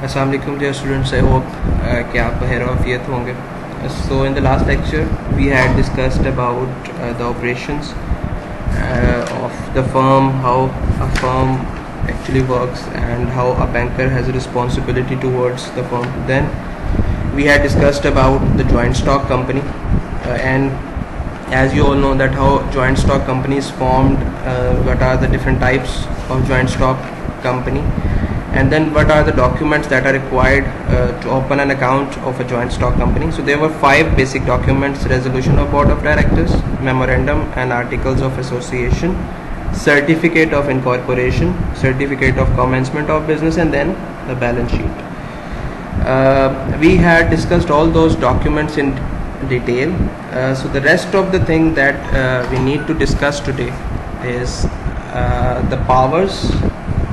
Assalamu alaikum dear students. I hope कि आप बहर आफियत होंगे. So in the last lecture we had discussed about the operations of the firm, how a firm actually works and how a banker has a responsibility towards the firm. Then we had discussed about the joint stock company and as you all know that how joint stock company is formed, what are the different types of joint stock company, and then what are the documents that are required to open an account of a joint stock company. So there were 5 basic documents: resolution of board of directors, memorandum and articles of association, certificate of incorporation, certificate of commencement of business, and then the balance sheet. We had discussed all those documents in detail. So the rest of the thing that we need to discuss today is the powers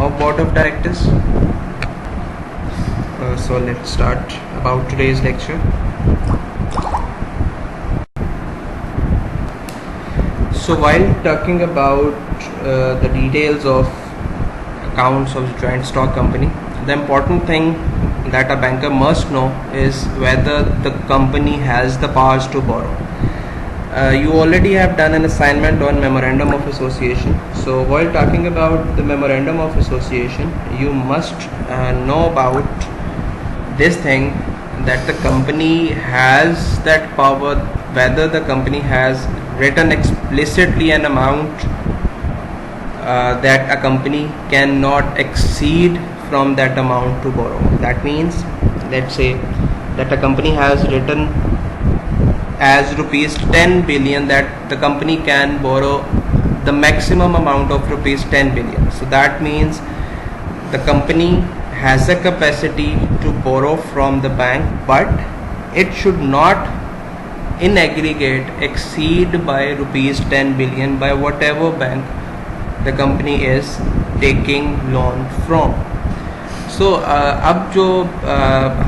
of board of directors. So let's start about today's lecture. So while talking about the details of accounts of joint stock company, the important thing that a banker must know is whether the company has the powers to borrow. You already have done an assignment on memorandum of association. So while talking about the memorandum of association, you must know about this thing, that the company has that power, whether the company has written explicitly an amount that a company cannot exceed from that amount to borrow. That means, let's say that a company has written as rupees 10 billion that the company can borrow the maximum amount of rupees 10 billion. So that means the company has a capacity to borrow from the bank, but it should not in aggregate exceed by rupees 10 billion by whatever bank the company is taking loan from. So अब जो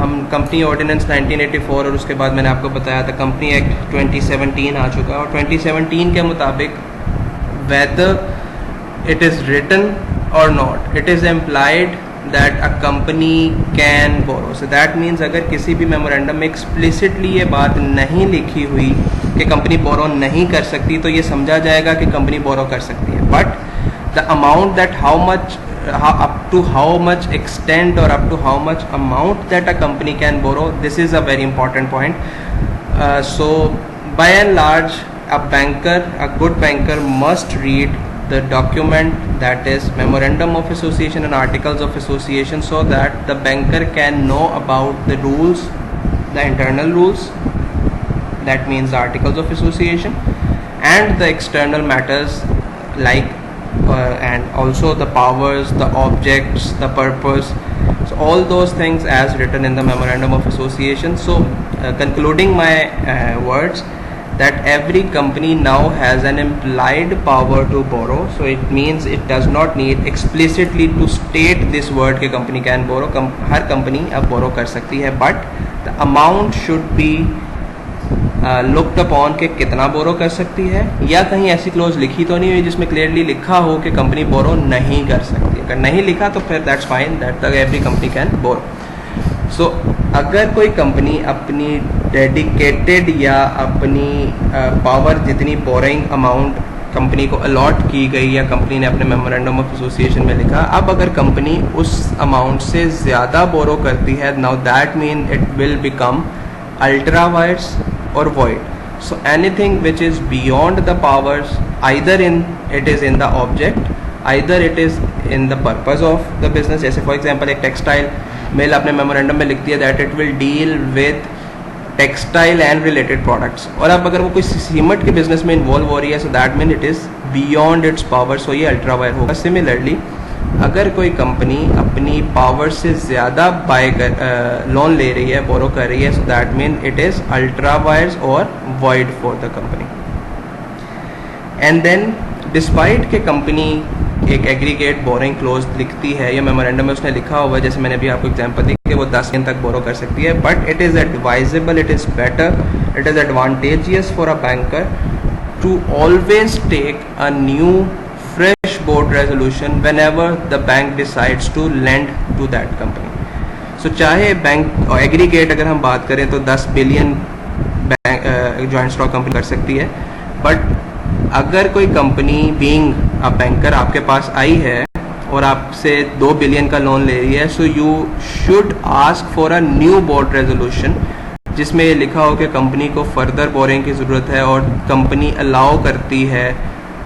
हम company ordinance 1984 और उसके बाद मैंने आपको बताया था कंपनी एक्ट 2017 आ चुका है, और 2017 के मुताबिक वेदर इट इज़ रिटन और नॉट, it is implied that a company can borrow. So that means अगर किसी भी मेमोरेंडम में एक्सप्लिसिटली ये बात नहीं लिखी हुई कि कंपनी बोरो नहीं कर सकती, तो ये समझा जाएगा कि कंपनी बोरो कर सकती है. But the amount that how much up to how much extent or up to how much amount that a company can borrow, this is a very important point. So by and large a good banker must read the document, that is memorandum of association and articles of association, so that the banker can know about the rules, the internal rules, that means the articles of association, and the external matters like and also the powers, the objects, the purpose. So all those things as written in the memorandum of association. So concluding my words, that every company now has an implied power to borrow. So it means it does not need explicitly to state this word कि company can borrow. Her company अब borrow कर सकती है, but the amount should be looked upon के कितना बोरो कर सकती है, या कहीं ऐसी क्लोज लिखी तो नहीं हुई जिसमें क्लियरली लिखा हो कि कंपनी बोरो नहीं कर सकती. अगर नहीं लिखा तो फिर that's fine, that every company can borrow. So अगर कोई कंपनी अपनी डेडिकेटेड या अपनी पावर जितनी बोरिंग अमाउंट कंपनी को अलॉट की गई या कंपनी ने अपने मेमोरेंडम ऑफ एसोसिएशन में लिखा, अब अगर कंपनी उस अमाउंट से ज़्यादा बोरो करती है, now that mean it will become ultra vires or void. So anything which is beyond the powers, either it is in the object, either it is in the purpose of the business. जैसे for example एक textile mill अपने memorandum में लिखती है that it will deal with textile and related products, और अब अगर वो कोई सीमेंट के बिजनेस में इन्वॉल्व हो रही है, so that mean it is beyond its power, so ये अल्ट्रा वायर होगा. सिमिलरली अगर कोई कंपनी अपनी पावर से ज़्यादा लोन ले रही है, बोरो कर रही है, so that mean it is ultra vires और void for the company. And then despite के कंपनी एक एग्रीगेट बोरिंग क्लोज लिखती है या मेमोरेंडम में उसने लिखा हुआ है, जैसे मैंने भी आपको एग्जांपल दी कि वो 10 दिन तक बोरो कर सकती है, but it is advisable, it is better, it is advantageous for a banker to always take a new fresh board resolution whenever the bank decides to lend to that company. सो चाहे bank aggregate अगर हम बात करें तो 10 billion joint stock company कर सकती है, but अगर कोई कंपनी बीइंग अ बैंकर आपके पास आई है और आपसे 2 बिलियन का लोन ले रही है, so you should ask for a new board resolution जिसमें ये लिखा हो कि कंपनी को फर्दर बोरिंग की ज़रूरत है और कंपनी अलाउ करती है,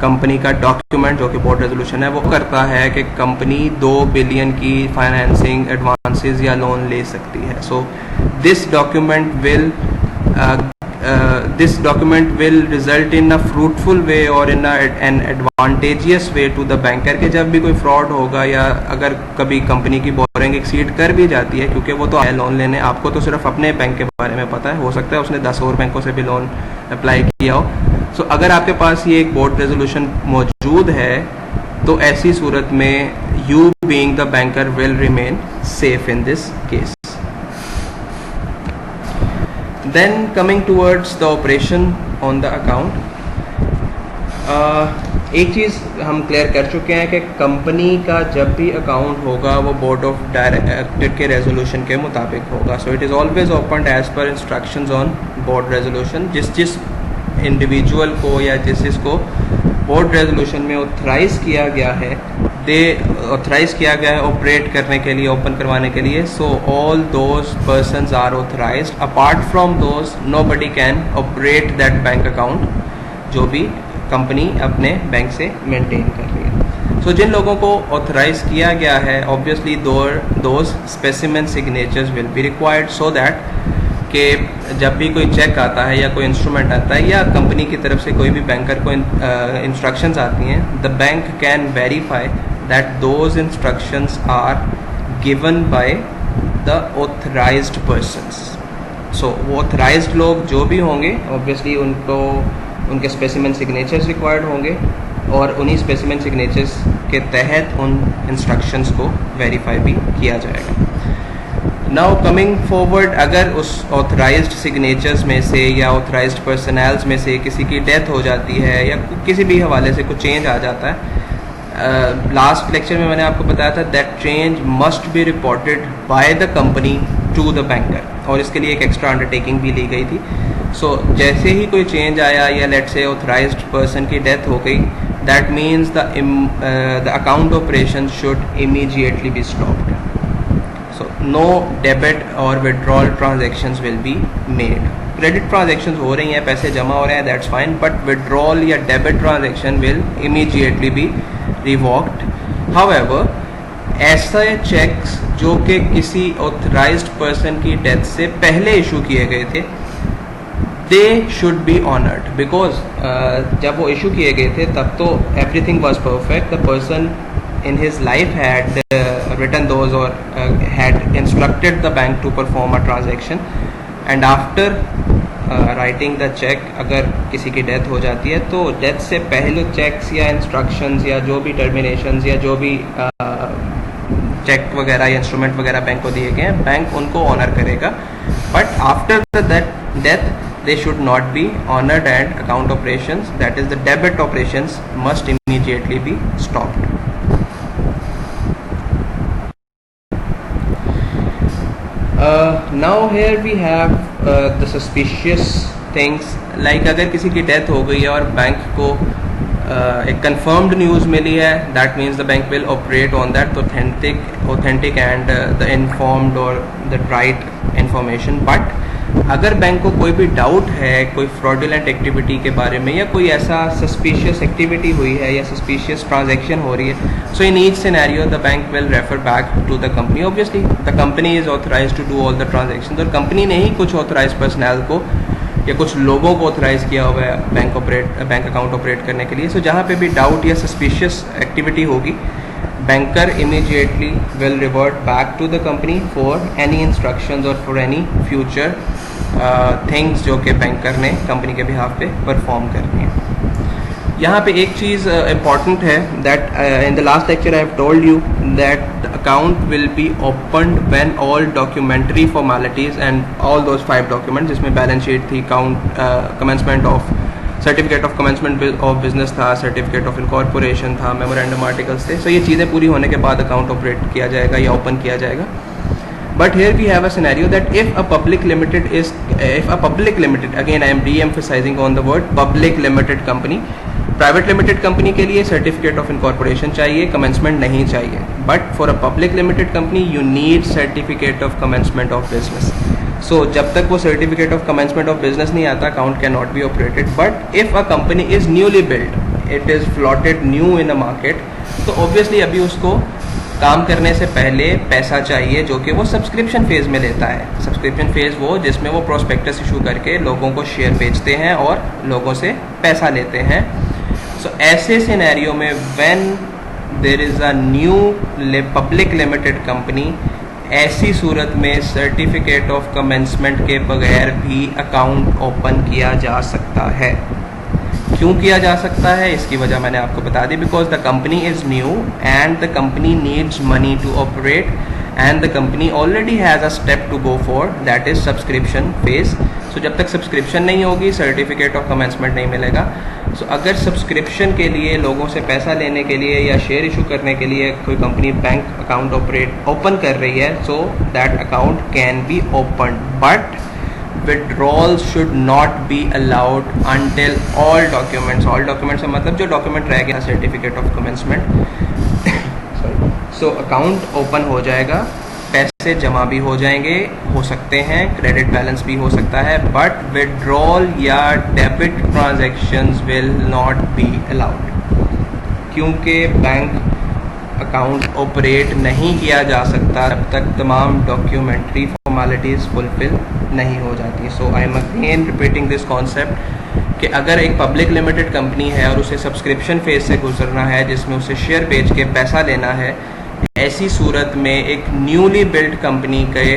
कंपनी का डॉक्यूमेंट जो कि बोर्ड रेजोल्यूशन है वो करता है कि कंपनी 2 बिलियन की फाइनेंसिंग एडवांसेस या लोन ले सकती है. So this document will result in a fruitful way और in an advantageous way to the banker कि जब भी कोई फ्रॉड होगा या अगर कभी कंपनी की बोरिंग एक्सीड कर भी जाती है, क्योंकि वो तो आया लोन लेने, आपको तो सिर्फ अपने बैंक के बारे में पता है, हो सकता है उसने 10 और बैंकों से भी लोन अप्लाई किया हो. सो अगर आपके पास ये एक बोर्ड रेजोल्यूशन मौजूद है तो ऐसी सूरत में you being the banker will remain safe in this case. Then coming towards the operation on the account, एक चीज़ हम क्लियर कर चुके हैं कि कंपनी का जब भी अकाउंट होगा वो बोर्ड ऑफ डायरेक्टर के रेजोल्यूशन के मुताबिक होगा. So it is always open as per instructions on board resolution. जिस इंडिविजुअल को या जिसको बोर्ड रेजोल्यूशन में ऑथराइज किया गया है, ऑथराइज किया गया है ऑपरेट करने के लिए, ओपन करवाने के लिए. So all those persons are authorised. Apart from those nobody can operate that bank account जो भी कंपनी अपने बैंक से मेंटेन कर रही है. सो जिन लोगों को ऑथराइज किया गया है, obviously those specimen signatures will be required so that कि जब भी कोई चेक आता है या कोई इंस्ट्रूमेंट आता है या कंपनी की तरफ से कोई भी बैंकर को इंस्ट्रक्शंस आती हैं, the bank can verify that those instructions are given by the authorised persons. So वो ऑथराइज्ड लोग जो भी होंगे, ऑब्वियसली उनको उनके स्पेसिमेन सिग्नेचर्स रिक्वायर्ड होंगे और उन्हीं स्पेसिमेन सिग्नेचर्स के तहत उन इंस्ट्रक्शंस को वेरीफाई भी किया जाएगा. नाउ कमिंग फॉरवर्ड, अगर उस ऑथराइज्ड सिग्नेचर्स में से या ऑथराइज्ड पर्सनल्स में से किसी की डेथ हो जाती है या किसी भी हवाले से कुछ चेंज आ जाता है, लास्ट लेक्चर में मैंने आपको बताया था that change must be reported by the company to the banker, और इसके लिए एक एक्स्ट्रा अंडरटेकिंग भी ली गई थी. सो जैसे ही कोई चेंज आया या लेट से ऑथराइज्ड पर्सन की डेथ हो गई, that means the account operation should immediately be stopped. So no debit or withdrawal transactions will be made. Credit transactions हो रही हैं, पैसे जमा हो रहे हैं, that's fine, but withdrawal या debit transaction will immediately be revoked. However, ऐसे चेक्स जो कि किसी authorized person की डेथ से पहले इशू किए गए थे, they should be honored because जब वो इशू किए गए थे तब तो everything was perfect. The person in his life had written those or had instructed the bank to perform a transaction, and after writing the check अगर किसी की डेथ हो जाती है तो डेथ से पहले चेक्स या इंस्ट्रक्शंस या जो भी टर्मिनेशंस या जो भी चेक वगैरह या इंस्ट्रूमेंट वगैरह बैंक को दिए गए हैं, बैंक उनको ऑनर करेगा. But after that death they should not be honored and account operations, that is the debit operations, must immediately be stopped. Now here we have the suspicious things, like अगर किसी की death हो गई है और bank को एक confirmed news मिली है, that means the bank will operate on that authentic and the informed or the right information. But अगर बैंक को कोई भी डाउट है कोई फ्रॉडुलेंट एक्टिविटी के बारे में या कोई ऐसा सस्पिशियस एक्टिविटी हुई है या सस्पिशियस ट्रांजैक्शन हो रही है, so in each scenario the bank will refer back to the company. Obviously the company is authorise to do all the transaction, और कंपनी ने ही कुछ ऑथराइज पर्सनल को या कुछ लोगों को ऑथराइज किया हुआ है बैंक अकाउंट ऑपरेट करने के लिए. सो जहाँ पे भी डाउट या सस्पिशियस एक्टिविटी होगी, banker immediately will revert back to the company for any instructions or for any future things जो कि बैंकर ने कंपनी के बिहाफ पे परफॉर्म करनी है. यहाँ पे एक चीज़ इम्पॉर्टेंट है that in the last lecture I have told you that the account will be opened when all documentary formalities and all those 5 document जिसमें बैलेंस शीट थी, commencement of certificate of commencement of business था, certificate of incorporation था, memorandum articles थे. सो ये चीज़ें पूरी होने के बाद अकाउंट ऑपरेट किया जाएगा या ओपन किया जाएगा. But here we have a scenario that if a public limited, again I am re-emphasizing on the word public limited company, private limited company के लिए सर्टिफिकेट ऑफ इनकॉर्पोरेशन चाहिए, कमेंसमेंट नहीं चाहिए. But for a public limited company you need certificate of commencement of business. So जब तक वो certificate of commencement of business नहीं आता, account can not be operated. But if a company is newly build, it is floated new in a market, तो obviously अभी उसको काम करने से पहले पैसा चाहिए, जो कि वो सब्सक्रिप्शन फेज में लेता है. सब्सक्रिप्शन फेज वो जिसमें वो प्रोस्पेक्टस इशू करके लोगों को शेयर बेचते हैं और लोगों से पैसा लेते हैं. सो ऐसे सिनेरियो में when there is a new public limited company, ऐसी सूरत में सर्टिफिकेट ऑफ कमेंसमेंट के बगैर भी अकाउंट ओपन किया जा सकता है. क्यों किया जा सकता है, इसकी वजह मैंने आपको बता दी. Because the company is new and the company needs money to operate and the company already has a step to go for, that is subscription phase. So जब तक सब्सक्रिप्शन नहीं होगी, सर्टिफिकेट ऑफ कमेंसमेंट नहीं मिलेगा. सो अगर subscription के लिए, लोगों से पैसा लेने के लिए या शेयर इशू करने के लिए कोई कंपनी बैंक अकाउंट ओपन कर रही है, so that account can be open. But withdrawal should not be allowed until all documents से मतलब जो डॉक्यूमेंट रह गया, certificate of commencement, so account open हो जाएगा, पैसे जमा भी हो जाएंगे, हो सकते हैं क्रेडिट बैलेंस भी हो सकता है. बट विड्रॉल या debit transactions will not be allowed, क्योंकि बैंक अकाउंट ऑपरेट नहीं किया जा सकता जब तक तमाम डॉक्यूमेंट्री फॉर्मेलिटीज़ फुलफिल नहीं हो जाती. So I am again repeating this concept कि अगर एक पब्लिक लिमिटेड कंपनी है और उसे सब्सक्रिप्शन फेज से गुजरना है, जिसमें उसे शेयर बेच के पैसा लेना है, ऐसी सूरत में एक न्यूली बिल्ड कंपनी के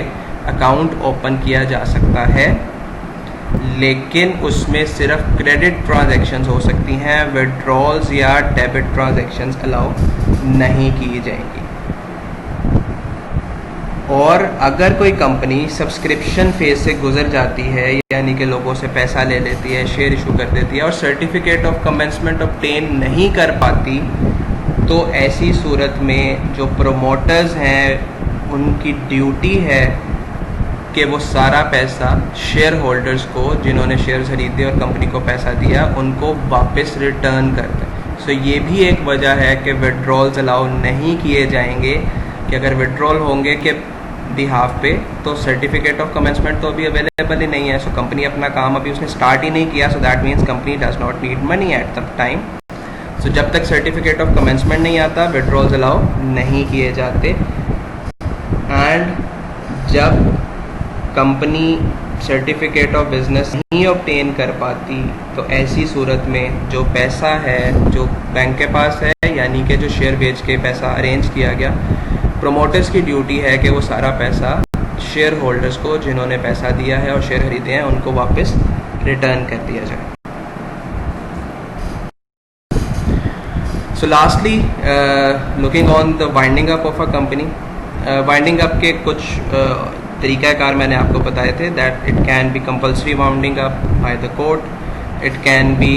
अकाउंट ओपन किया जा सकता है, लेकिन उसमें सिर्फ क्रेडिट ट्रांजैक्शंस हो सकती हैं, विड्रॉल्स या डेबिट ट्रांजैक्शंस अलाउ नहीं की जाएंगी. और अगर कोई कंपनी सब्सक्रिप्शन फेज से गुजर जाती है, यानी कि लोगों से पैसा ले लेती है, शेयर इशू कर देती है और सर्टिफिकेट ऑफ कमेंसमेंट ऑब्टेन नहीं कर पाती, तो ऐसी सूरत में जो प्रोमोटर्स हैं उनकी ड्यूटी है कि वो सारा पैसा शेयर होल्डर्स को, जिन्होंने शेयर्स खरीदे और कंपनी को पैसा दिया, उनको वापस रिटर्न कर दें. सो ये भी एक वजह है कि विड्रॉल्स अलाउ नहीं किए जाएंगे, कि अगर विड्रॉल होंगे के बिहाफ पे, तो सर्टिफिकेट ऑफ कमेंसमेंट तो अभी अवेलेबल ही नहीं है. सो कंपनी अपना काम अभी उसने स्टार्ट ही नहीं किया. So that means company does not need money at the time. So जब तक सर्टिफिकेट ऑफ कमेंसमेंट नहीं आता, विड्रॉल्स अलाउ नहीं किए जाते. एंड जब कंपनी सर्टिफिकेट ऑफ बिजनेस नहीं ऑब्टेन कर पाती, तो ऐसी सूरत में जो पैसा है जो बैंक के पास है, यानी कि जो शेयर बेच के पैसा अरेंज किया गया, प्रोमोटर्स की ड्यूटी है कि वो सारा पैसा शेयर होल्डर्स को, जिन्होंने पैसा दिया है और शेयर खरीदे हैं, उनको वापस रिटर्न कर दिया जाए. सो lastly, looking on the winding up of a company. Winding up के कुछ तरीक़ाकार मैंने आपको बताए थे, that it can be compulsory winding up by the court, it can be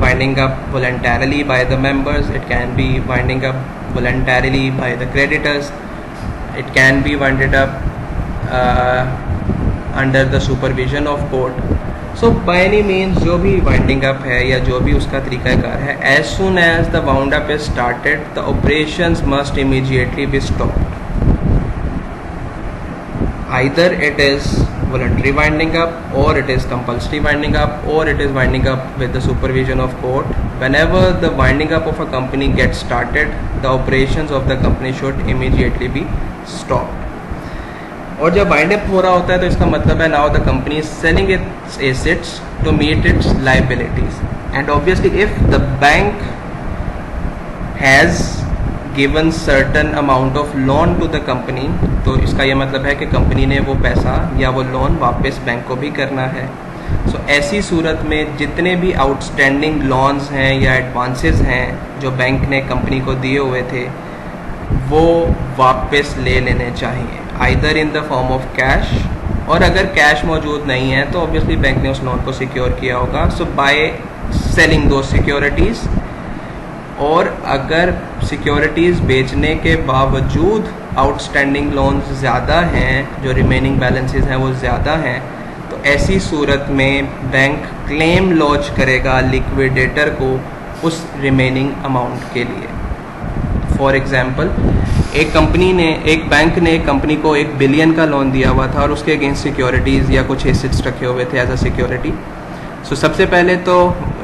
winding up voluntarily by the members, it can be winding up voluntarily by the creditors, it can be winded up under the supervision of court. So by any means जो भी winding up है या जो भी उसका तरीक़ाकार है, as soon as the wound up is started, the operations must immediately be stopped. Either it is voluntary winding up, or it is compulsory winding up, or it is winding up with the supervision of court. Whenever the winding up of a company gets started, the operations of the company should immediately be stopped. और जब wind up हो रहा होता है, तो इसका मतलब है now the company is selling its assets to meet its liabilities. And obviously if the bank has given certain amount of loan to the company, तो इसका ये मतलब है कि कंपनी ने वो पैसा या वो लोन वापस बैंक को भी करना है. सो ऐसी सूरत में जितने भी आउटस्टैंडिंग लोन्स हैं या एडवांसेस हैं जो बैंक ने कंपनी को दिए हुए थे, वो वापस ले लेने चाहिए, either in the form of cash, और अगर कैश मौजूद नहीं है तो ऑब्वियसली बैंक ने उस लोन को सिक्योर किया होगा. सो बाय सेलिंग दो सिक्योरिटीज़, और अगर सिक्योरिटीज़ बेचने के बावजूद आउटस्टैंडिंग लोन्स ज़्यादा हैं, जो रिमेनिंग बैलेंसेस हैं वो ज़्यादा हैं, तो ऐसी सूरत में बैंक क्लेम लॉन्च करेगा लिक्विडेटर को उस रिमेनिंग अमाउंट के लिए। फॉर एग्जांपल, एक बैंक ने एक कंपनी को 1 बिलियन का लोन दिया हुआ था और उसके अगेंस्ट सिक्योरिटीज़ या कुछ एसेट्स रखे हुए थे एज अ सिक्योरिटी। सो सबसे पहले तो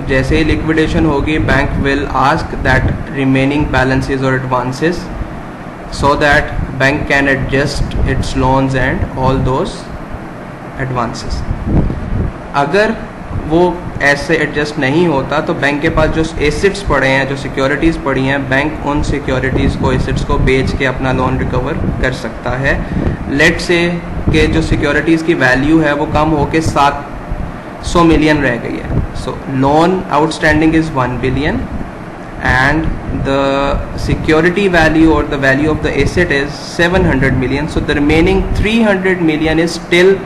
जैसे ही लिक्विडेशन होगी, bank will ask that remaining balances और advances so that bank can adjust its loans and all those advances। अगर वो ऐसे एडजस्ट नहीं होता तो बैंक के पास जो एसेट्स पड़े हैं, जो सिक्योरिटीज़ पड़ी हैं, बैंक उन सिक्योरिटीज़ को, एसेट्स को बेच के अपना लोन रिकवर कर सकता है। लेट से कि जो सिक्योरिटीज़ की वैल्यू है वो कम होके 700 मिलियन रह गई है। So loan outstanding is 1 billion and the security value or the value of the asset is 700 million, so the remaining 300 million is still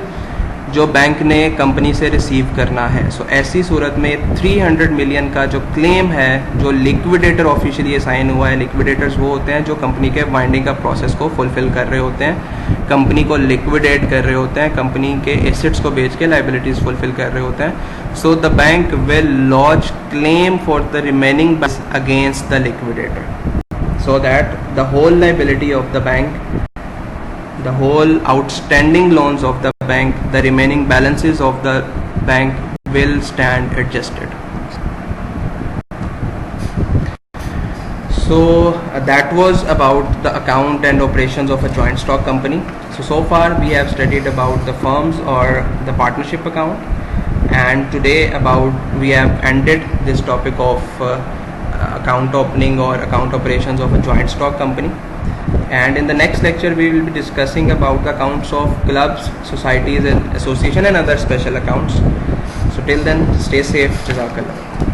जो बैंक ने कंपनी से रिसीव करना है। सो ऐसी सूरत में 300 मिलियन का जो क्लेम है, जो लिक्विडेटर ऑफिशियली असाइन हुआ है, लिक्विडेटर्स वो होते हैं जो कंपनी के वाइंडिंग का प्रोसेस को फुलफिल कर रहे होते हैं, कंपनी को लिक्विडेट कर रहे होते हैं, कंपनी के एसेट्स को बेच के लाइबिलिटीज़ फुलफिल कर रहे होते हैं। So the bank will launch claim for the remaining against the liquidator so that the whole liability of the bank, the whole outstanding loans of the bank, the remaining balances of the bank will stand adjusted. So that was about the account and operations of a joint stock company. So far we have studied about the firms or the partnership account, and today we have ended this topic of account opening or account operations of a joint stock company. And in the next lecture we will be discussing about the accounts of clubs, societies and association and other special accounts. So till then, stay safe. Jazakallah.